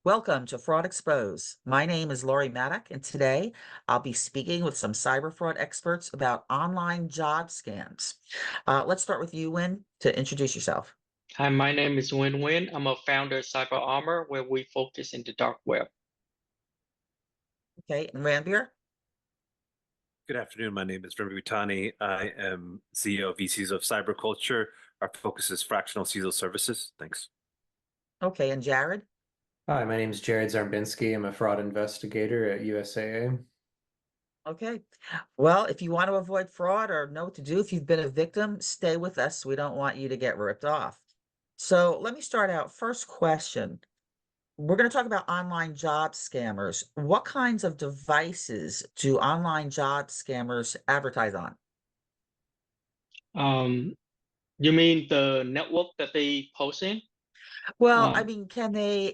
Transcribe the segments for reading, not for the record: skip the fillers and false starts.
Welcome to FraudExpose. My name is Lori Maddock, and today I'll be speaking with some cyber fraud experts about online job scams. Let's start with you, Win, to introduce yourself. Hi, my name is Win Win. I'm a founder of Cyber Armor, where we focus in the dark web. Okay, and Ranbir. Good afternoon. My name is Remy Butani. I am CEO of VCs of Cyberculture. Our focus is fractional CISO services. Thanks. Okay, and Jared. Hi, my name is Jared Zarbinski. I'm a fraud investigator at USAA. Okay. Well, if you want to avoid fraud or know what to do if you've been a victim, stay with us. We don't want you to get ripped off. So let me start out. First question. We're going to talk about online job scammers. What kinds of devices do online job scammers advertise on? Um, you mean the network that they post in? Well, I Um, mean, can they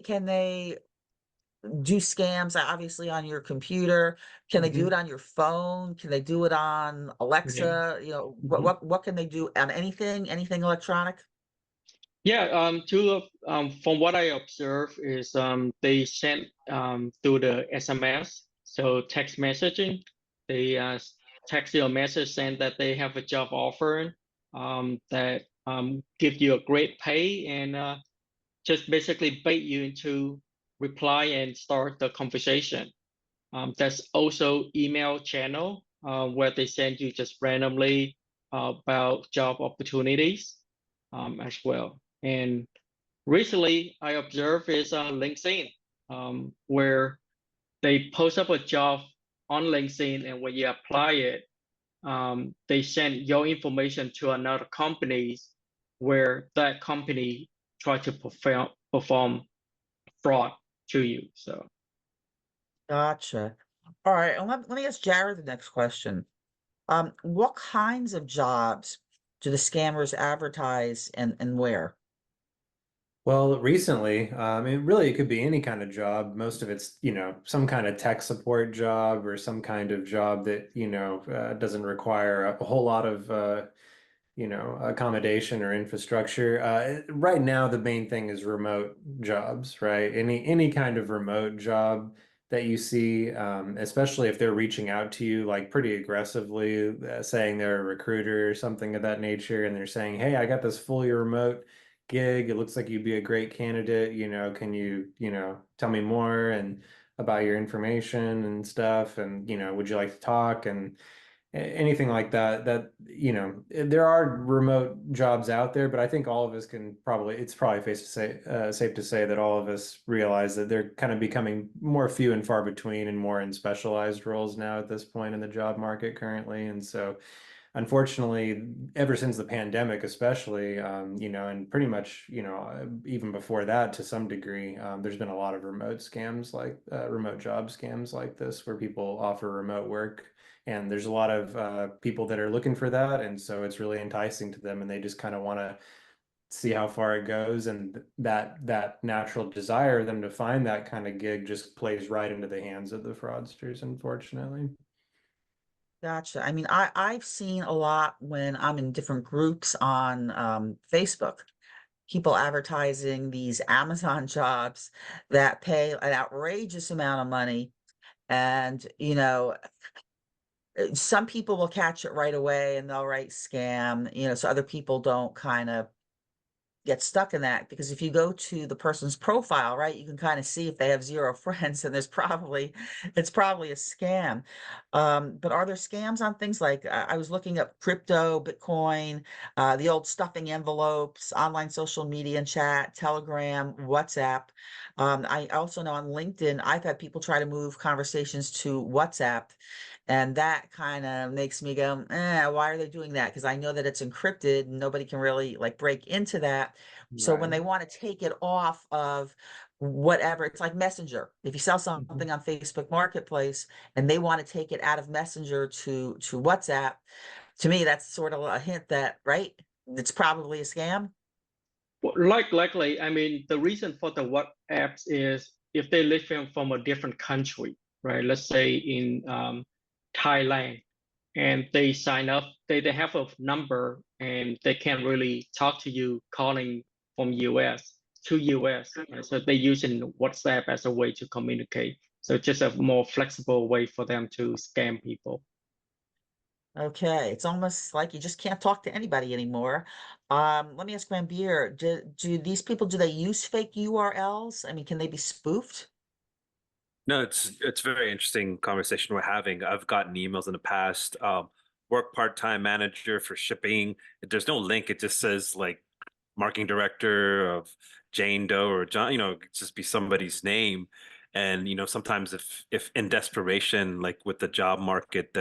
do scams obviously on your computer? Can they do it mhm, on your phone? Can they do it on yeah. Alexa? What Mhm. what what can they do on anything electronic? Yeah, from what I observe is they send through the SMS, so text messaging. They text you a message saying that they have a job offer that give you a great pay and just basically bait you into reply and start the conversation. There's also email channel where they send you just randomly about job opportunities as well. And recently, I observed is LinkedIn, where they post up a job on LinkedIn, and when you apply it, they send your information to another companies where that company try to perform fraud to you. So Gotcha. All right, and let me ask Jared the next question. What kinds of jobs do the scammers advertise and where? Well, recently, really it could be any kind of job. Most of it's, some kind of tech support job or some kind of job that, doesn't require a whole lot of, accommodation or infrastructure. Right now, the main thing is remote jobs, right? Any kind of remote job that you see, especially if they're reaching out to you like pretty aggressively, saying they're a recruiter or something of that nature, and they're saying, "Hey, I got this fully remote gig. It looks like you'd be a great candidate. Can you, tell me more and about your information and stuff? And, would you like to talk?" And anything like that, there are remote jobs out there, but I think all of us it's probably safe to say that all of us realize that they're kind of becoming more few and far between and more in specialized roles now at this point in the job market currently. And so unfortunately, ever since the pandemic, especially, and pretty much, even before that to some degree, there's been a lot of remote job scams like this where people offer remote work. And there's a lot of people that are looking for that. And so it's really enticing to them and they just kind of want to see how far it goes. And that natural desire of them to find that kind of gig just plays right into the hands of the fraudsters, unfortunately. Gotcha. I mean, I've seen a lot when I'm in different groups on Facebook, people advertising these Amazon jobs that pay an outrageous amount of money. And, some people will catch it right away and they'll write scam, so other people don't kind of get stuck in that because if you go to the person's profile, right, you can kind of see if they have zero friends and it's probably a scam. But are there scams on things like I was looking up crypto, Bitcoin, the old stuffing envelopes, online social media and chat, Telegram, WhatsApp. I also know on LinkedIn, I've had people try to move conversations to WhatsApp. And that kind of makes me go, why are they doing that? Because I know that it's encrypted and nobody can really like break into that. So when Right. they want to take it off of whatever, it's like Messenger. If you sell Mhm. something on Facebook Marketplace and they want to take it out of Messenger to WhatsApp, to me, that's sort of a hint that, right, it's probably a scam. likely, I mean, the reason for the what apps is if they live from a different country, right? Let's say in Thailand, and they sign up, they have a number and they can't really talk to you calling from US. to US. Right? So they're using WhatsApp as a way to communicate. So just a more flexible way for them to scam people. Okay, it's almost like you just can't talk to anybody anymore. Let me ask Ranbir, do these people, do they use fake URLs? I mean, can they be spoofed? No, it's very interesting conversation we're having. I've gotten emails in the past. Work part-time manager for shipping. There's no link. It just says like marketing director of Jane Doe or John. It could just be somebody's name. And sometimes if in desperation, like with the job market,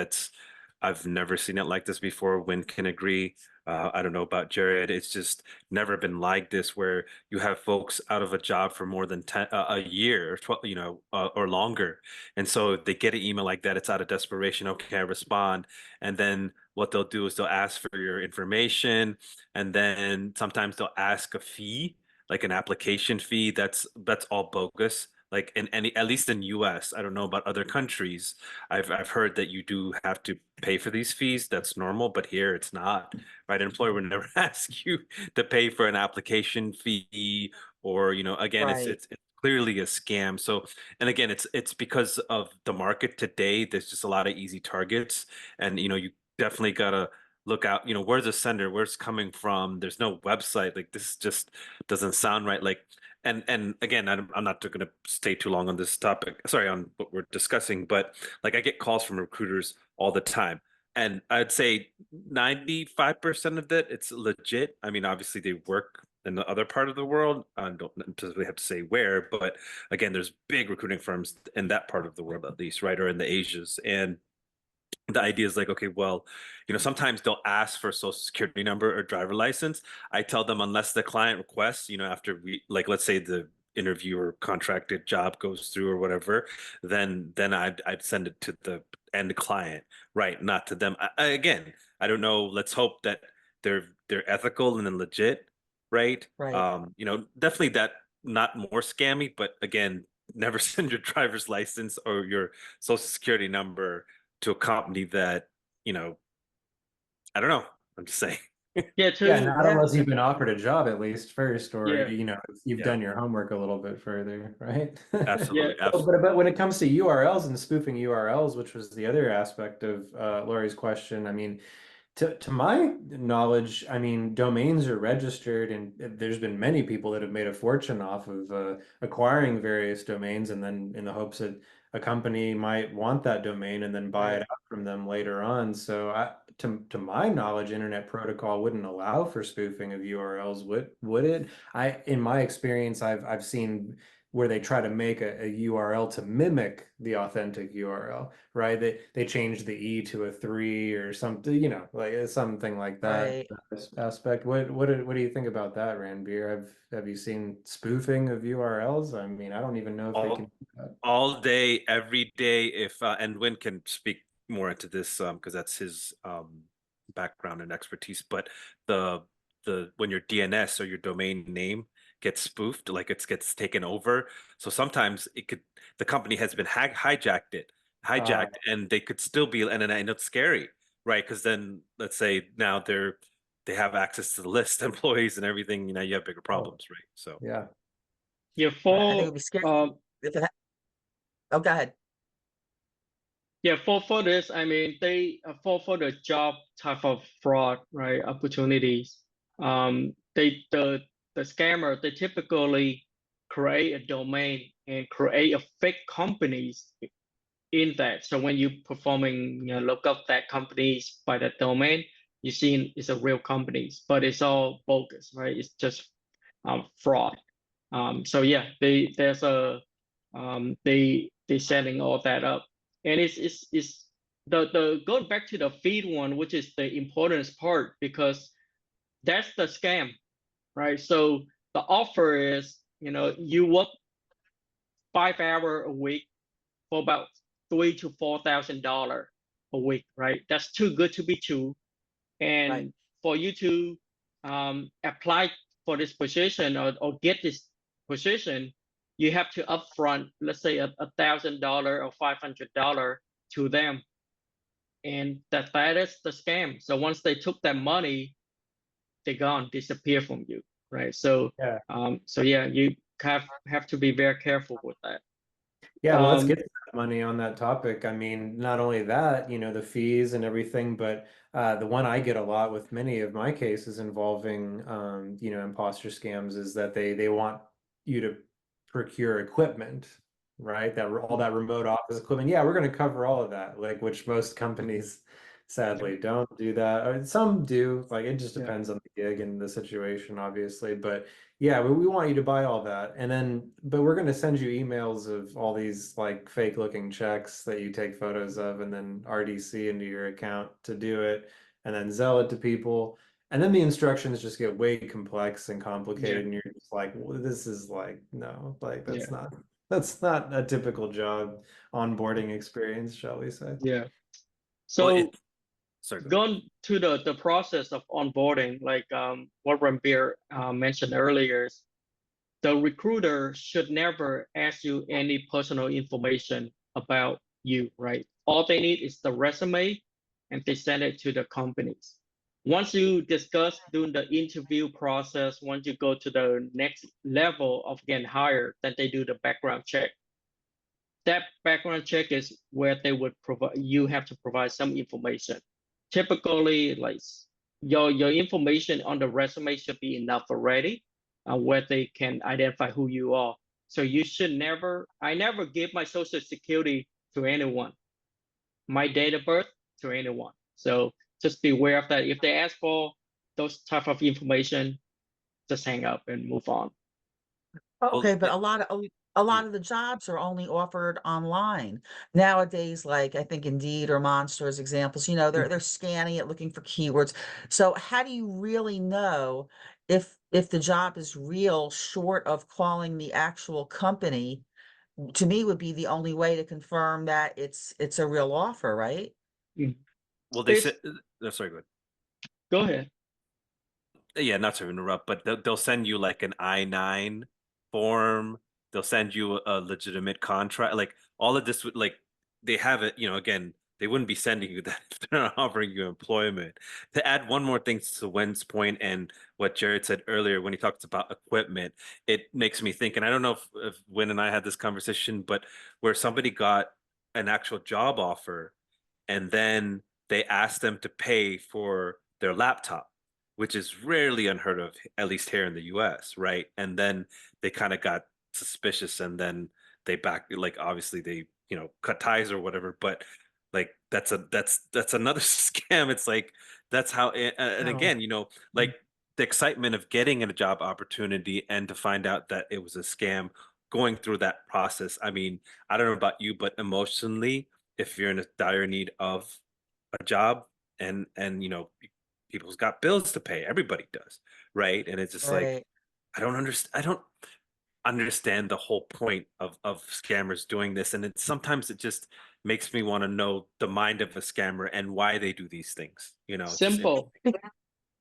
I've never seen it like this before. Win can agree. I don't know about Jared. It's just never been like this where you have folks out of a job for more than a year or 12, or longer. And so they get an email like that. It's out of desperation. Okay, I respond. And then what they'll do is they'll ask for your information. And then sometimes they'll ask a fee, like an application fee. That's all bogus. Like in any, at least in US, I don't know about other countries. I've heard that you do have to pay for these fees. That's normal, but here it's not, right? An employer would never ask you to pay for an application fee, or again, Right, it's clearly a scam. So, and again, it's because of the market today. There's just a lot of easy targets, and you definitely gotta look out. Where's the sender? Where's it coming from? There's no website. Like this just doesn't sound right. Like and again, I'm not going to stay too long on this topic. Sorry, on what we're discussing, but like I get calls from recruiters all the time, and I'd say 95% of it it's legit. I mean, obviously they work in the other part of the world. I don't necessarily have to say where, but again, there's big recruiting firms in that part of the world at least, right, or in the Asias, and the idea is like, okay, well, sometimes they'll ask for a social security number or driver license. I tell them unless the client requests, after we, like, let's say the interview or contracted job goes through or whatever, then I'd send it to the end client, right? Not to them. Again, I don't know. Let's hope that they're ethical and then legit, right? right. Definitely that not more scammy, but again, never send your driver's license or your social security number to a company that, I don't know. I'm just saying. Yeah, Yeah, to not unless you've been offered a job at least first, or yeah, if you've Yeah, done your homework a little bit further, right? yeah, absolutely. Well, but when it comes to URLs and spoofing URLs, which was the other aspect of Lori's question, I mean, to my knowledge, I mean, domains are registered, and there's been many people that have made a fortune off of acquiring various domains, and then in the hopes that a company might want that domain and then buy it Right. out from them later on. So, to my knowledge, Internet Protocol wouldn't allow for spoofing of URLs, would it? In my experience, I've seen where they try to make a URL to mimic the authentic URL, right? They change the E to a 3 or something, like something like that Right. aspect. What do you think about that, Ranbir? Have you seen spoofing of URLs? I mean, I don't even know if they can All do that. all day, every day. If and Win can speak more into this because that's his background and expertise. But the when your DNS or your domain name gets spoofed, like it gets taken over. So sometimes the company has been Uh, hijacked, and they could still be, and it's scary, right? Because then let's say now they have access to the list, employees and everything. You have bigger oh, problems, right? So. yeah. yeah. I think it would be scary if it, oh, go ahead. Yeah, for this, I mean, they for the job type of fraud, right, opportunities, the scammer, they typically create a domain and create a fake companies in that. So when you performing, look up that companies by that domain, you see it's a real companies, but it's all bogus, right? It's just fraud. So yeah, they setting all that up, and it's the going back to the feed one, which is the important part because that's the scam, right? So the offer is you work 5 hours a week for about $3,000 to $4,000 a week, right? That's too good to be true, Right. and for you to apply for this position or get this position, you have to upfront, let's say $1,000 or $500 to them, and that is the scam. So once they took that money, they're gone, disappear from you, right? So Yeah. so yeah, you have to be very careful with that. Yeah, well, let's Um, get to that money on that topic. I mean, not only that, the fees and everything, but the one I get a lot with many of my cases involving, imposter scams is that they want you to procure equipment, right? All that remote office equipment. Yeah, we're going to cover all of that, like which most companies sadly don't do that. Some do, like it just yeah, depends on the gig and the situation, obviously, but. Yeah, we want you to buy all that. And then, but we're going to send you emails of all these like fake looking checks that you take photos of and then RDC into your account to do it and then sell it to people. And then the instructions just get way complex and yeah, complicated. And you're just like, well, this is like, no, like yeah, that's not a typical job onboarding experience, shall we say. yeah. Well, So sorry, go ahead. going to the process of onboarding, like what Rambir mentioned earlier, is the recruiter should never ask you any personal information about you, right? All they need is the resume and they send it to the companies. Once you discuss during the interview process, once you go to the next level of getting hired, then they do the background check. That background check is where they would provide, you have to provide some information. Typically, like your information on the resume should be enough already, where they can identify who you are. So you should never, I never give my social security to anyone, my date of birth to anyone. So just be aware of that. If they ask for those type of information, just hang up and move on. Well, Okay, but a lot of the jobs are only offered online. Nowadays, like I think Indeed or Monster as examples, they're scanning it, looking for keywords. So how do you really know if the job is real short of calling the actual company? To me would be the only way to confirm that it's a real offer, right? well, they It's, said, sorry, go ahead. go ahead. Yeah, not to interrupt, but they'll send you like an I-9 form. They'll send you a legitimate contract. Like all of this would like they have it, again, they wouldn't be sending you that if they're not offering you employment. To add one more thing to Wen's point and what Jared said earlier when he talks about equipment, it makes me think, and I don't know if Wen and I had this conversation, but where somebody got an actual job offer and then they asked them to pay for their laptop, which is rarely unheard of, at least here in the US, right? And then they kind of got suspicious and then they like obviously they, cut ties or whatever, but like that's another scam. It's like that's how and Oh, again, like the excitement of getting a job opportunity and to find out that it was a scam going through that process. I mean, I don't know about you, but emotionally, if you're in a dire need of a job and people's got bills to pay, everybody does, right? And it's just like right. I don't understand the whole point of scammers doing this, and sometimes it just makes me want to know the mind of a scammer and why they do these things. It's just Simple.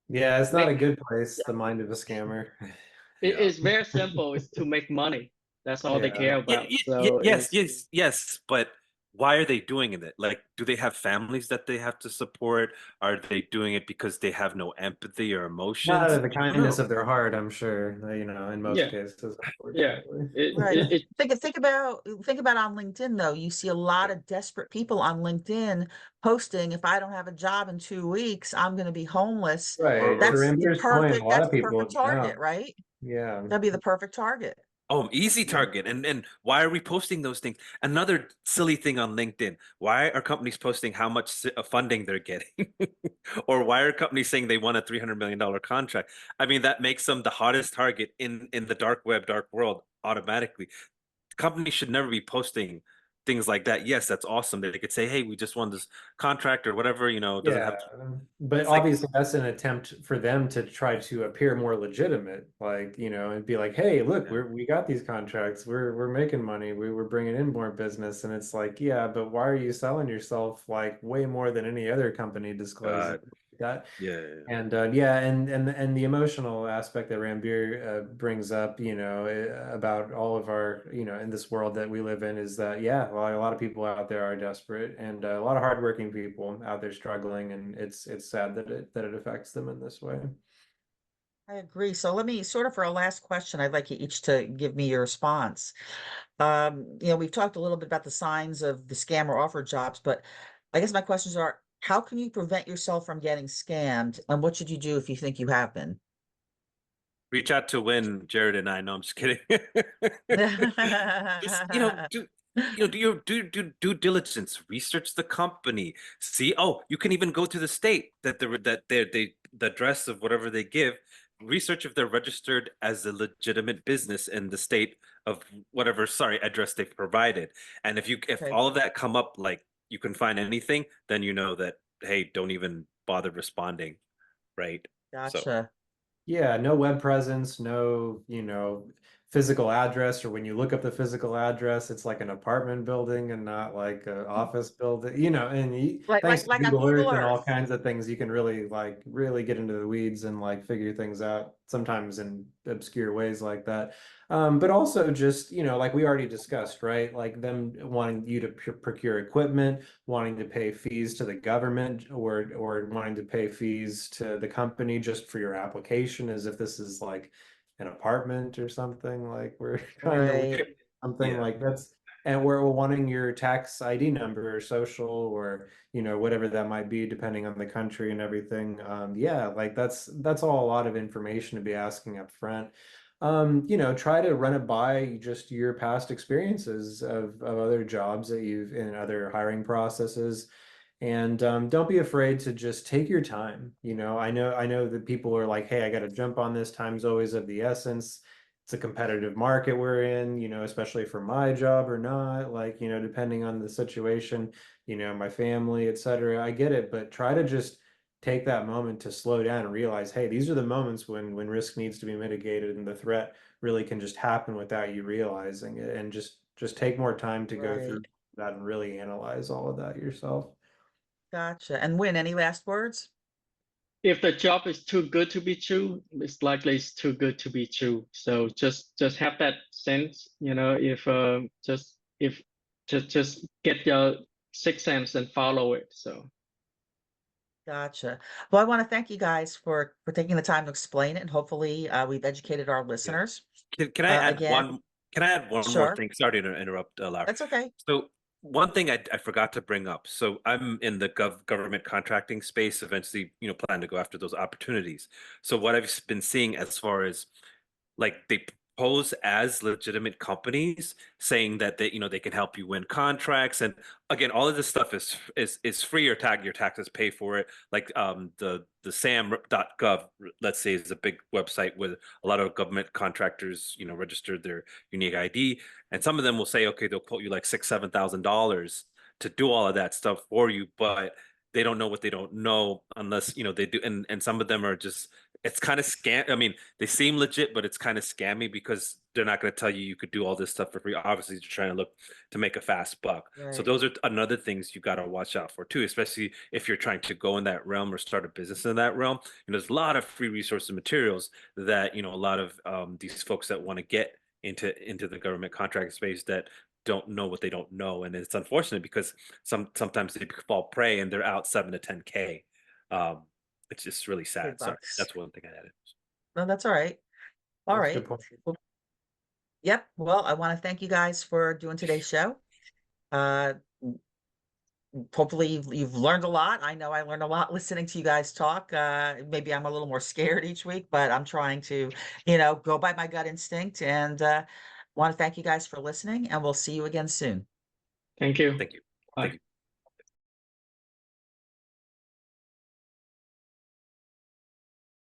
Yeah, it's not a Make good place, the mind of a scammer. yeah. it's very simple. It's to make money. That's all they Yeah. care about. So Yes, it's yes, yes, but why are they doing it? Like, do they have families that they have to support? Are they doing it because they have no empathy or Not out emotions? of the I don't kindness know. of their heart, I'm sure, in most yeah, cases, yeah. unfortunately. Right. It Think about on LinkedIn though. You see a lot Yeah. of desperate people on LinkedIn posting, if I don't have a job in 2 weeks, I'm going to be homeless. Right. To That's the Ranbir's point, a perfect, lot that's of the perfect people, yeah, target, right? yeah. That'd be the perfect target. Oh, easy Yeah. target. And why are we posting those things? Another silly thing on LinkedIn. Why are companies posting how much funding they're getting? Or why are companies saying they won a $300 million contract? I mean, that makes them the hottest target in the dark web, dark world automatically. Companies should never be posting things like that. Yes, that's awesome. They could say, hey, we just won this contract or whatever, it doesn't Yeah, have to. but It's like, obviously that's an attempt for them to try to appear more legitimate, like, and be like, "Hey, look, yeah, we got these contracts. We're making money. We're bringing in more business." And it's like, "Yeah, but why are you selling yourself like way more than any other company discloses?" That yeah, yeah. and yeah, and the emotional aspect that Rambir brings up, about all of our, in this world that we live in, is that yeah, well, a lot of people out there are desperate, and a lot of hardworking people out there struggling, and it's sad that it affects them in this way. I agree. So let me sort of for a last question, I'd like you each to give me your response. We've talked a little bit about the signs of the scam or offer jobs, but I guess my questions are, how can you prevent yourself from getting scammed? And what should you do if you think you have been? Reach out to Win, Jared, and I. No, I'm just kidding. Just do your due diligence. Research the company. See, oh, you can even go to the state that the address of whatever they give. Research if they're registered as a legitimate business in the state of whatever address they've provided. And if Okay, all of that come up like you can find anything, then you know that hey, don't even bother responding, right? So. gotcha. Yeah, no web presence, no, physical address, or when you look up the physical address, it's like an apartment building and not like an office building, and Like thanks like to like on Google Google Earth and all Earth. kinds of things, you can really really get into the weeds and like figure things out sometimes in obscure ways like that. But also just, like we already discussed, right? Like them wanting you to procure equipment, wanting to pay fees to the government, or wanting to pay fees to the company just for your application, as if this is like an apartment or something, like we're trying to Right, something Yeah. like that's, and we're wanting your tax ID number or social, or whatever that might be depending on the country and everything. Yeah, like that's all a lot of information to be asking up front. Try to run it by just your past experiences of other jobs that you've in other hiring processes. And don't be afraid to just take your time. I know that people are like, hey, I got to jump on this. Time's always of the essence. It's a competitive market we're in, especially for my job or not, like, depending on the situation, my family, etc. I get it, but try to just take that moment to slow down and realize, hey, these are the moments when risk needs to be mitigated and the threat really can just happen without you realizing it. And just take more time to go right. through that and really analyze all of that yourself. Gotcha. And Win, any last words? If the job is too good to be true, it's likely it's too good to be true. So just have that sense, if just get your sixth sense and follow it. So Gotcha. Well, I want to thank you guys for taking the time to explain it, and hopefully we've educated our Yeah. listeners. Can I add Again, one? Can I add one more sure. thing? Sorry to interrupt, Laura. That's okay. So one thing I forgot to bring up. So I'm in the government contracting space. Eventually, plan to go after those opportunities. So what I've been seeing as far as like they pose as legitimate companies saying that they can help you win contracts, and again all of this stuff is free, or your taxes pay for it, like the sam.gov, let's say, is a big website with a lot of government contractors registered their unique ID, and some of them will say okay, they'll quote you like $6,000-7,000 to do all of that stuff for you, but they don't know what they don't know unless they do, and some of them are just, it's kind of scam. I mean, they seem legit, but it's kind of scammy because they're not going to tell you you could do all this stuff for free. Obviously, they're trying to look to make a fast buck. So Right. those are another things you got to watch out for too, especially if you're trying to go in that realm or start a business in that realm. There's a lot of free resources and materials that a lot of these folks that want to get into the government contract space that don't know what they don't know, and it's unfortunate because sometimes they fall prey and they're out 7 to 10K. Um, it's just really Big sad. Sorry, bucks. that's one thing I added. No, that's all right. All That's a good right. point. Well, yep. Well, I want to thank you guys for doing today's show. Uh, Hopefully you've learned a lot. I know I learned a lot listening to you guys talk. Maybe I'm a little more scared each week, but I'm trying to, go by my gut instinct, and want to thank you guys for listening, and we'll see you again soon. thank you. Thank you. Bye. Thank you.